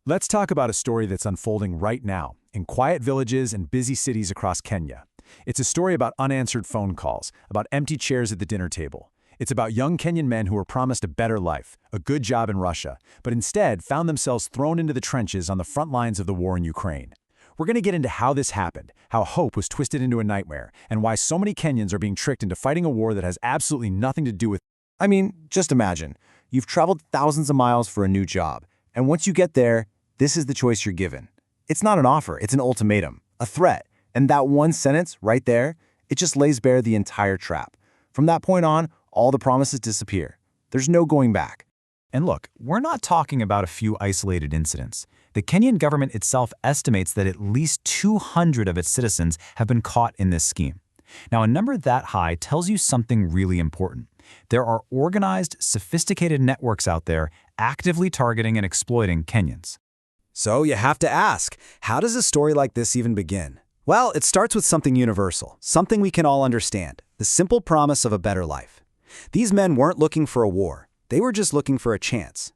Let's talk about a story that's unfolding right now, in quiet villages and busy cities across Kenya. It's a story about unanswered phone calls, about empty chairs at the dinner table. It's about young Kenyan men who were promised a better life, a good job in Russia, but instead found themselves thrown into the trenches on the front lines of the war in Ukraine. We're going to get into how this happened, how hope was twisted into a nightmare, and why so many Kenyans are being tricked into fighting a war that has absolutely nothing to do with. I mean, just imagine. You've traveled thousands of miles for a new job, and once you get there, this is the choice you're given. It's not an offer, it's an ultimatum, a threat, and that one sentence right there, it just lays bare the entire trap. From that point on, all the promises disappear. There's no going back. And look, we're not talking about a few isolated incidents. The Kenyan government itself estimates that at least 200 of its citizens have been caught in this scheme. Now, a number that high tells you something really important. There are organized, sophisticated networks out there actively targeting and exploiting Kenyans. So you have to ask, how does a story like this even begin? Well, it starts with something universal, something we can all understand, the simple promise of a better life. These men weren't looking for a war. They were just looking for a chance.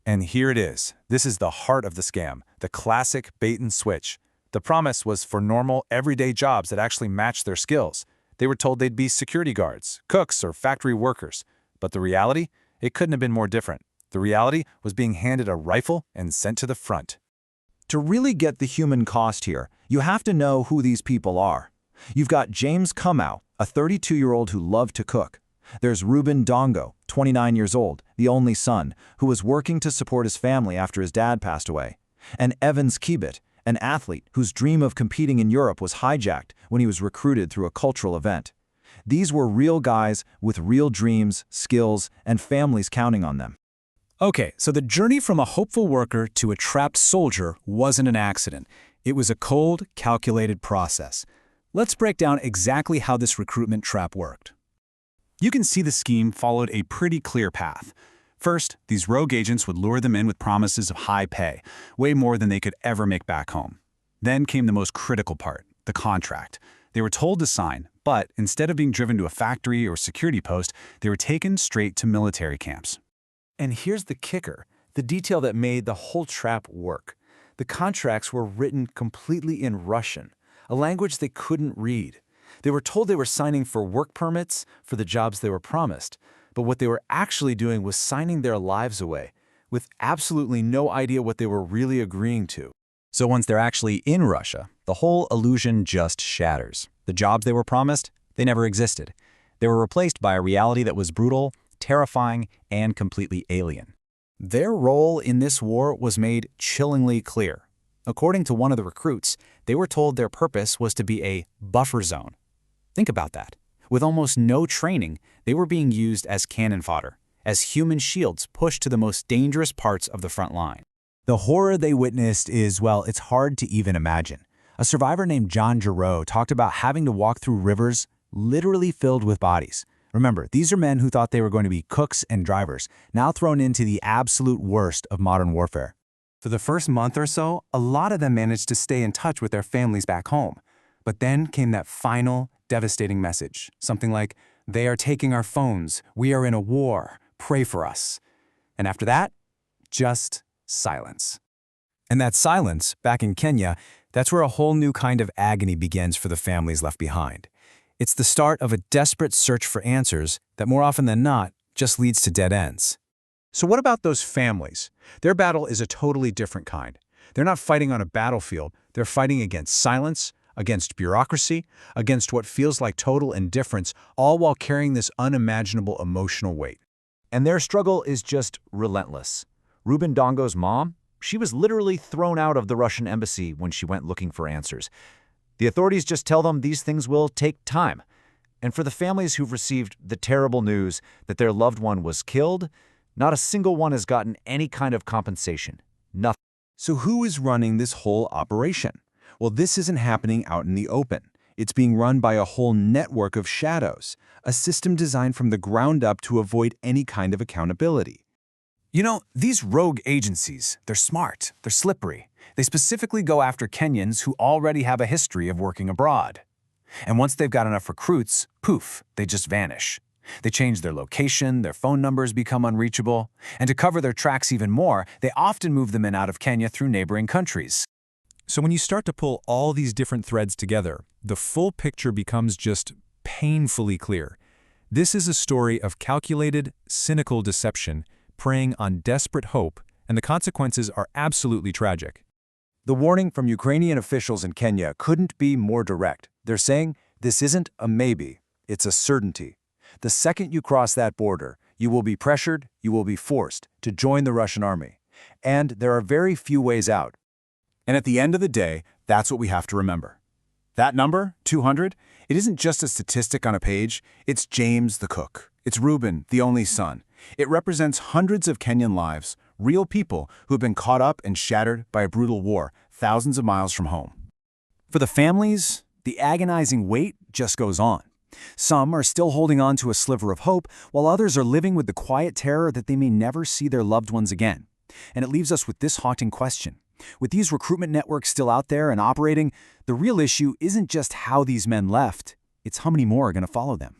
And here it is. This is the heart of the scam, the classic bait and switch. The promise was for normal, everyday jobs that actually matched their skills. They were told they'd be security guards, cooks, or factory workers. But the reality? It couldn't have been more different. The reality was being handed a rifle and sent to the front. To really get the human cost here, you have to know who these people are. You've got James Kamau, a 32-year-old who loved to cook. There's Reuben Dongo, 29 years old, the only son, who was working to support his family after his dad passed away. And Evans Kibet, an athlete whose dream of competing in Europe was hijacked when he was recruited through a cultural event. These were real guys with real dreams, skills, and families counting on them. Okay, so the journey from a hopeful worker to a trapped soldier wasn't an accident. It was a cold, calculated process. Let's break down exactly how this recruitment trap worked. You can see the scheme followed a pretty clear path. First, these rogue agents would lure them in with promises of high pay, way more than they could ever make back home. Then came the most critical part, the contract. They were told to sign, but instead of being driven to a factory or security post, they were taken straight to military camps. And here's the kicker, the detail that made the whole trap work. The contracts were written completely in Russian, a language they couldn't read. They were told they were signing for work permits for the jobs they were promised, but what they were actually doing was signing their lives away, with absolutely no idea what they were really agreeing to. So once they're actually in Russia, the whole illusion just shatters. The jobs they were promised, they never existed. They were replaced by a reality that was brutal, terrifying, and completely alien. Their role in this war was made chillingly clear. According to one of the recruits, they were told their purpose was to be a buffer zone. Think about that. With almost no training, they were being used as cannon fodder, as human shields pushed to the most dangerous parts of the front line. The horror they witnessed is, well, it's hard to even imagine. A survivor named John Giroux talked about having to walk through rivers literally filled with bodies. Remember, these are men who thought they were going to be cooks and drivers, now thrown into the absolute worst of modern warfare. For the first month or so, a lot of them managed to stay in touch with their families back home. But then came that final, devastating message. Something like, "They are taking our phones. We are in a war. Pray for us." And after that, just silence. And that silence, back in Kenya, that's where a whole new kind of agony begins for the families left behind. It's the start of a desperate search for answers that more often than not just leads to dead ends. So what about those families? Their battle is a totally different kind. They're not fighting on a battlefield, they're fighting against silence, against bureaucracy, against what feels like total indifference, all while carrying this unimaginable emotional weight. And their struggle is just relentless. Reuben Dongo's mom, she was literally thrown out of the Russian embassy when she went looking for answers. The authorities just tell them these things will take time. And for the families who've received the terrible news that their loved one was killed, not a single one has gotten any kind of compensation. Nothing. So who is running this whole operation? Well, this isn't happening out in the open. It's being run by a whole network of shadows, a system designed from the ground up to avoid any kind of accountability. You know, these rogue agencies, they're smart, they're slippery. They specifically go after Kenyans who already have a history of working abroad. And once they've got enough recruits, poof, they just vanish. They change their location, their phone numbers become unreachable, and to cover their tracks even more, they often move the men out of Kenya through neighboring countries. So when you start to pull all these different threads together, the full picture becomes just painfully clear. This is a story of calculated, cynical deception, preying on desperate hope, and the consequences are absolutely tragic. The warning from Ukrainian officials in Kenya couldn't be more direct. They're saying, this isn't a maybe, it's a certainty. The second you cross that border, you will be pressured, you will be forced to join the Russian army. And there are very few ways out. And at the end of the day, that's what we have to remember. That number, 200, it isn't just a statistic on a page, it's James the cook. It's Reuben, the only son. It represents hundreds of Kenyan lives, real people who have been caught up and shattered by a brutal war thousands of miles from home. For the families, the agonizing weight just goes on. Some are still holding on to a sliver of hope, while others are living with the quiet terror that they may never see their loved ones again. And it leaves us with this haunting question. With these recruitment networks still out there and operating, the real issue isn't just how these men left, it's how many more are going to follow them.